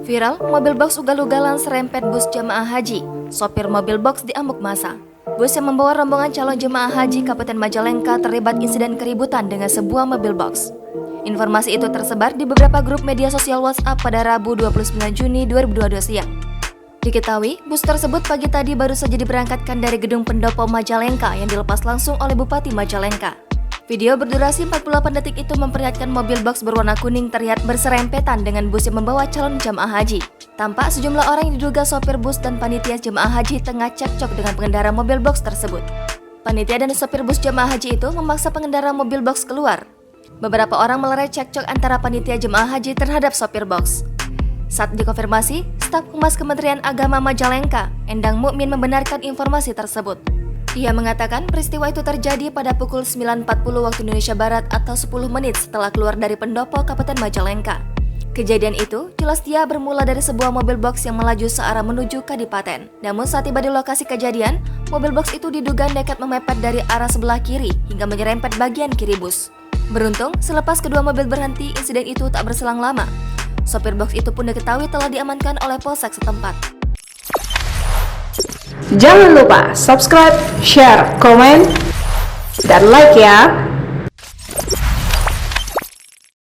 Viral, mobil box ugal-ugalan serempet bus jemaah haji. Sopir mobil box diamuk massa. Bus yang membawa rombongan calon jemaah haji Kabupaten Majalengka terlibat insiden keributan dengan sebuah mobil box. Informasi itu tersebar di beberapa grup media sosial WhatsApp pada Rabu 29 Juni 2022 siang. Diketahui, bus tersebut pagi tadi baru saja diberangkatkan dari gedung pendopo Majalengka yang dilepas langsung oleh Bupati Majalengka. Video berdurasi 48 detik itu memperlihatkan mobil box berwarna kuning terlihat berserempetan dengan bus yang membawa calon jemaah haji. Tampak sejumlah orang yang diduga sopir bus dan panitia jemaah haji tengah cekcok dengan pengendara mobil box tersebut. Panitia dan sopir bus jemaah haji itu memaksa pengendara mobil box keluar. Beberapa orang melerai cekcok antara panitia jemaah haji terhadap sopir box. Saat dikonfirmasi, staf Humas Kementerian Agama Majalengka, Endang Mukmin membenarkan informasi tersebut. Ia mengatakan peristiwa itu terjadi pada pukul 9.40 waktu Indonesia Barat atau 10 menit setelah keluar dari pendopo Kabupaten Majalengka. Kejadian itu jelas dia bermula dari sebuah mobil box yang melaju searah menuju Kadipaten. Namun saat tiba di lokasi kejadian, mobil box itu diduga nekat memepet dari arah sebelah kiri hingga menyerempet bagian kiri bus. Beruntung, selepas kedua mobil berhenti, insiden itu tak berselang lama. Sopir box itu pun diketahui telah diamankan oleh Polsek setempat. Jangan lupa subscribe, share, komen, dan like ya.